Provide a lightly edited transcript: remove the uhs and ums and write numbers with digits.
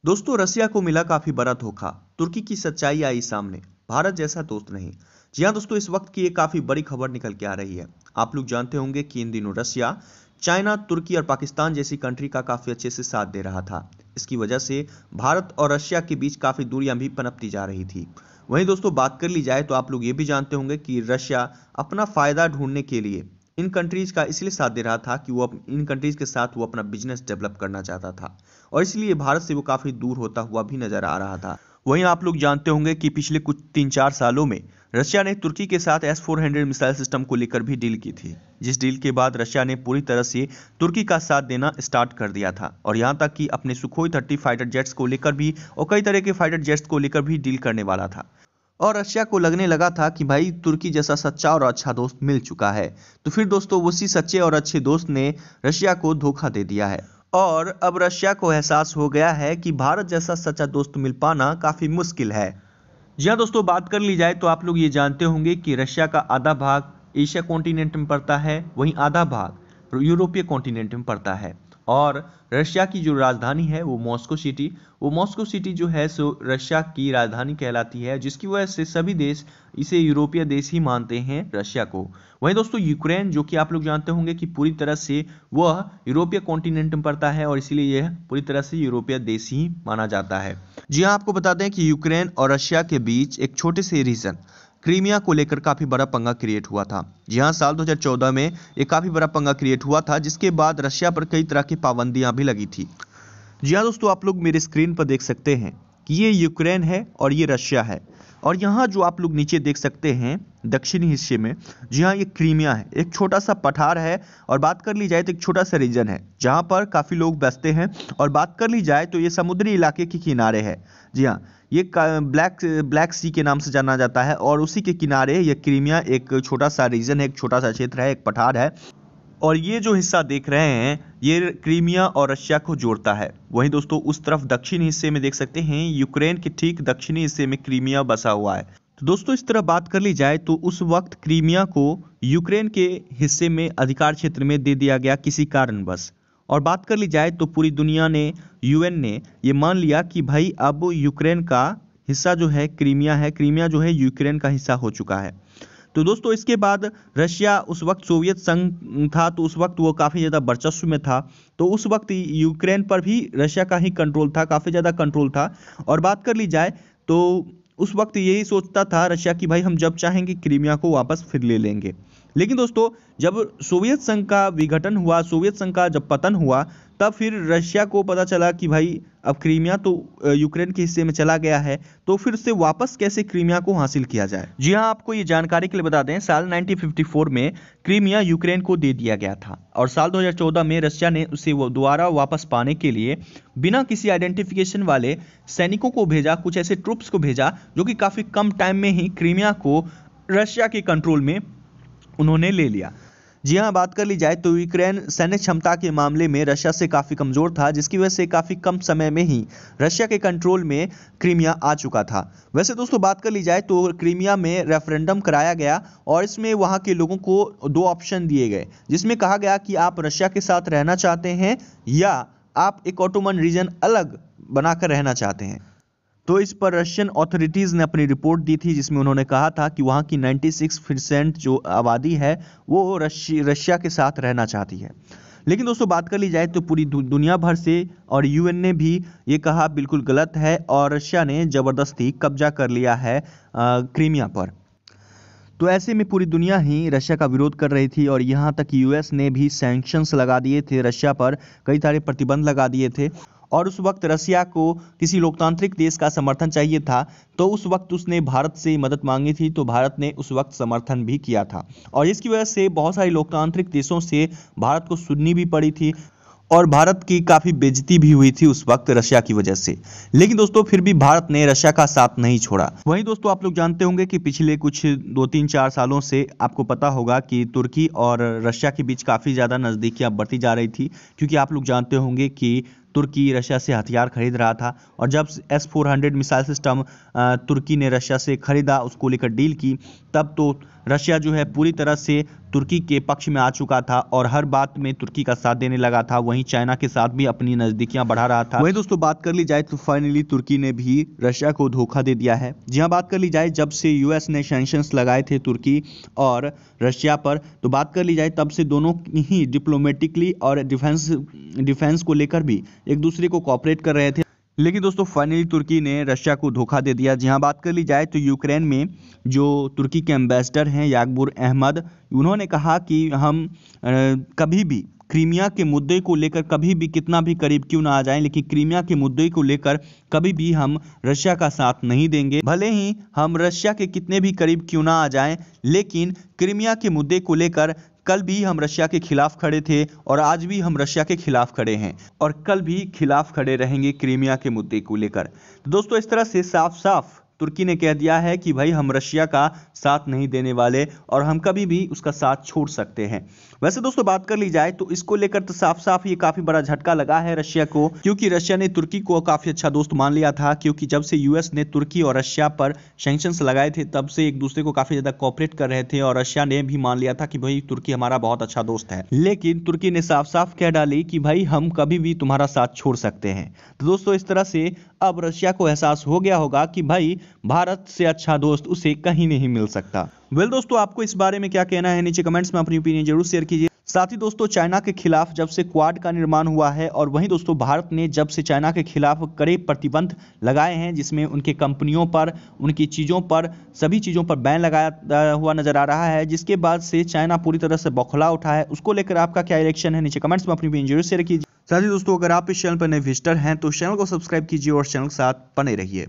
दोस्तों, रसिया को मिला काफी बड़ा धोखा। तुर्की की सच्चाई आई सामने। भारत जैसा दोस्त नहीं। जी हाँ दोस्तों, इस वक्त की एक काफी बड़ी खबर निकल के आ रही है। आप लोग जानते होंगे कि इन दिनों रसिया, चाइना, तुर्की और पाकिस्तान जैसी कंट्री का काफी अच्छे से साथ दे रहा था। इसकी वजह से भारत और रशिया के बीच काफी दूरियां भी पनपती जा रही थी। वहीं दोस्तों, बात कर ली जाए तो आप लोग ये भी जानते होंगे कि रशिया अपना फायदा ढूंढने के लिए इन कंट्रीज का इसलिए साथ दे रहा था कि इन कंट्रीज के साथ वो अपना बिजनेस डेवलप करना चाहता था, और इसलिए भारत से वो काफी दूर होता हुआ भी नजर आ रहा था। वहीं आप लोग जानते होंगे कि पिछले कुछ 3-4 सालों में रशिया ने तुर्की के साथ S-400 मिसाइल सिस्टम को लेकर भी डील की थी, जिस डील के बाद रशिया ने पूरी तरह से तुर्की का साथ देना स्टार्ट कर दिया था, और यहां तक कि अपने सुखोई 30 फाइटर जेट्स को लेकर भी और कई तरह के फाइटर जेट्स को लेकर भी डील करने वाला था। और रशिया को लगने लगा था कि भाई तुर्की जैसा सच्चा और अच्छा दोस्त मिल चुका है। तो फिर दोस्तों, उसी सच्चे और अच्छे दोस्त ने रशिया को धोखा दे दिया है, और अब रशिया को एहसास हो गया है कि भारत जैसा सच्चा दोस्त मिल पाना काफी मुश्किल है। जी हाँ दोस्तों, बात कर ली जाए तो आप लोग ये जानते होंगे कि रशिया का आधा भाग एशिया कॉन्टिनेंट में पड़ता है, वहीं आधा भाग यूरोपीय कॉन्टिनेंट में पड़ता है। और रशिया की जो राजधानी है वो मॉस्को सिटी जो है सो रशिया की राजधानी कहलाती है, जिसकी वजह से सभी देश इसे यूरोपीय देश ही मानते हैं रशिया को। वहीं दोस्तों, यूक्रेन जो कि आप लोग जानते होंगे कि पूरी तरह से वह यूरोपीय कॉन्टिनेंट में पड़ता है, और इसीलिए यह पूरी तरह से यूरोपीय देश ही माना जाता है। जी हाँ, आपको बता दें कि यूक्रेन और रशिया के बीच एक छोटे से रीजन क्रीमिया को लेकर काफी बड़ा पंगा क्रिएट हुआ था। जी हाँ, साल 2014 में एक काफी बड़ा पंगा क्रिएट हुआ था, जिसके बाद रशिया पर कई तरह की पाबंदियां भी लगी थी। जी हाँ दोस्तों, आप लोग मेरे स्क्रीन पर देख सकते हैं कि ये यूक्रेन है और ये रशिया है, और यहाँ जो आप लोग नीचे देख सकते हैं दक्षिणी हिस्से में, जी हाँ, ये क्रीमिया है, एक छोटा सा पठार है। और बात कर ली जाए तो एक छोटा सा रीजन है जहाँ पर काफ़ी लोग बसते हैं। और बात कर ली जाए तो ये समुद्री इलाके के किनारे है। जी हाँ, ये ब्लैक सी के नाम से जाना जाता है, और उसी के किनारे ये क्रीमिया एक छोटा सा रीजन है, एक छोटा सा क्षेत्र है, एक पठार है। और ये जो हिस्सा देख रहे हैं ये क्रीमिया और रशिया को जोड़ता है। वहीं दोस्तों, उस तरफ दक्षिणी हिस्से में देख सकते हैं यूक्रेन के ठीक दक्षिणी हिस्से में क्रीमिया बसा हुआ है। तो दोस्तों, इस तरह बात कर ली जाए तो उस वक्त क्रीमिया को यूक्रेन के हिस्से में अधिकार क्षेत्र में दे दिया गया किसी कारणवश। और बात कर ली जाए तो पूरी दुनिया ने, UN ने ये मान लिया कि भाई अब यूक्रेन का हिस्सा जो है क्रीमिया है, क्रीमिया जो है यूक्रेन का हिस्सा हो चुका है। तो दोस्तों, इसके बाद रशिया उस वक्त सोवियत संघ था, तो उस वक्त वो काफ़ी ज़्यादा वर्चस्व में था। तो उस वक्त यूक्रेन पर भी रशिया का ही कंट्रोल था, काफ़ी ज़्यादा कंट्रोल था। और बात कर ली जाए तो उस वक्त यही सोचता था रशिया कि भाई हम जब चाहेंगे क्रीमिया को वापस फिर ले लेंगे। लेकिन दोस्तों, जब सोवियत संघ का विघटन हुआ, सोवियत संघ का जब पतन हुआ, तब फिर रशिया को पता चला कि भाई अब क्रीमिया तो यूक्रेन के हिस्से में चला गया है, तो फिर से वापस कैसे क्रीमिया को हासिल किया जाए। जी हाँ, आपको ये जानकारी के लिए बता दें, साल 1954 में क्रीमिया यूक्रेन को दे दिया गया था, और साल 2014 में रशिया ने उसे दोबारा वापस पाने के लिए बिना किसी आइडेंटिफिकेशन वाले सैनिकों को भेजा, कुछ ऐसे ट्रूप्स को भेजा जो कि काफ़ी कम टाइम में ही क्रीमिया को रशिया के कंट्रोल में उन्होंने ले लिया। जी हाँ, बात कर ली जाए तो यूक्रेन सैन्य क्षमता के मामले में रशिया से काफ़ी कमज़ोर था, जिसकी वजह से काफ़ी कम समय में ही रशिया के कंट्रोल में क्रीमिया आ चुका था। वैसे दोस्तों, बात कर ली जाए तो क्रीमिया में रेफरेंडम कराया गया, और इसमें वहाँ के लोगों को 2 ऑप्शन दिए गए, जिसमें कहा गया कि आप रशिया के साथ रहना चाहते हैं या आप एक ऑटोमन रीजन अलग बनाकर रहना चाहते हैं। तो इस पर रशियन अथॉरिटीज़ ने अपनी रिपोर्ट दी थी, जिसमें उन्होंने कहा था कि वहाँ की 96% जो आबादी है वो रशिया के साथ रहना चाहती है। लेकिन दोस्तों, बात कर ली जाए तो पूरी दुनिया भर से और UN ने भी ये कहा बिल्कुल गलत है, और रशिया ने ज़बरदस्ती कब्जा कर लिया है क्रीमिया पर। तो ऐसे में पूरी दुनिया ही रशिया का विरोध कर रही थी, और यहाँ तक US ने भी सैंक्शंस लगा दिए थे रशिया पर, कई सारे प्रतिबंध लगा दिए थे। और उस वक्त रशिया को किसी लोकतांत्रिक देश का समर्थन चाहिए था, तो उस वक्त उसने भारत से मदद मांगी थी, तो भारत ने उस वक्त समर्थन भी किया था, और इसकी वजह से बहुत सारे लोकतांत्रिक देशों से भारत को सुननी भी पड़ी थी, और भारत की काफ़ी बेइज्जती भी हुई थी उस वक्त रशिया की वजह से। लेकिन दोस्तों, फिर भी भारत ने रशिया का साथ नहीं छोड़ा। वहीं दोस्तों, आप लोग जानते होंगे कि पिछले कुछ 2-3-4 सालों से आपको पता होगा कि तुर्की और रशिया के बीच काफ़ी ज़्यादा नज़दीकियाँ बढ़ती जा रही थी, क्योंकि आप लोग जानते होंगे कि तुर्की रशिया से हथियार खरीद रहा था, और जब S-400 मिसाइल सिस्टम तुर्की ने रशिया से खरीदा, उसको लेकर डील की, तब तो रशिया जो है पूरी तरह से तुर्की के पक्ष में आ चुका था और हर बात में तुर्की का साथ देने लगा था। वहीं चाइना के साथ भी अपनी नजदीकियां बढ़ा रहा था। वहीं दोस्तों बात कर ली जाए तो फाइनली तुर्की ने भी रशिया को धोखा दे दिया है। जी हाँ, बात कर ली जाए जब से यूएस ने सैंक्शंस लगाए थे तुर्की और रशिया पर, तो बात कर ली जाए तब से दोनों ही डिप्लोमेटिकली और डिफेंस को लेकर भी एक दूसरे को कोऑपरेट कर रहे थे। लेकिन दोस्तों फाइनली तुर्की ने रशिया को धोखा दे दिया। जी हाँ, बात कर ली जाए तो यूक्रेन में जो तुर्की के एम्बेसडर हैं यागबुर अहमद, उन्होंने कहा कि हम कभी भी क्रीमिया के मुद्दे को लेकर कभी भी कितना भी करीब क्यों ना आ जाएं, लेकिन क्रीमिया के मुद्दे को लेकर कभी भी हम रशिया का साथ नहीं देंगे। भले ही हम रशिया के कितने भी करीब क्यों ना आ जाएं, लेकिन क्रीमिया के मुद्दे को लेकर कल भी हम रशिया के खिलाफ खड़े थे और आज भी हम रशिया के खिलाफ खड़े हैं और कल भी खिलाफ खड़े रहेंगे क्रीमिया के मुद्दे को लेकर। तो दोस्तों इस तरह से साफ साफ तुर्की ने कह दिया है कि भाई हम रशिया का साथ नहीं देने वाले और हम कभी भी उसका साथ छोड़ सकते हैं। वैसे दोस्तों बात कर ली जाए तो इसको लेकर तो साफ साफ ये काफी बड़ा झटका लगा है रशिया को, क्योंकि रशिया ने तुर्की को काफी अच्छा दोस्त मान लिया था, क्योंकि जब से यूएस ने तुर्की और रशिया पर सैंक्शंस लगाए थे तब से एक दूसरे को काफी ज्यादा कोऑपरेट कर रहे थे और रशिया ने भी मान लिया था कि भाई तुर्की हमारा बहुत अच्छा दोस्त है। लेकिन तुर्की ने साफ साफ कह डाली कि भाई हम कभी भी तुम्हारा साथ छोड़ सकते हैं। तो दोस्तों इस तरह से अब रशिया को एहसास हो गया होगा कि भाई भारत से अच्छा दोस्त उसे कहीं नहीं मिल सकता। वेल दोस्तों, आपको इस बारे में क्या कहना है नीचे कमेंट्स में अपनी ओपिनियन जरूर शेयर कीजिए। साथ ही दोस्तों चाइना के खिलाफ जब से क्वाड का निर्माण हुआ है और वहीं दोस्तों भारत ने जब से चाइना के खिलाफ कड़े प्रतिबंध लगाए हैं, जिसमें उनके कंपनियों पर, उनकी चीज़ों पर, सभी चीज़ों पर बैन लगाया हुआ नजर आ रहा है, जिसके बाद से चाइना पूरी तरह से बौखला उठा है। उसको लेकर आपका क्या रिएक्शन है नीचे कमेंट्स में अपनी ओपिनियन जरूर शेयर कीजिए। साथ ही दोस्तों अगर आप इस चैनल पर नए विजिटर हैं तो चैनल को सब्सक्राइब कीजिए और चैनल के साथ बने रहिए।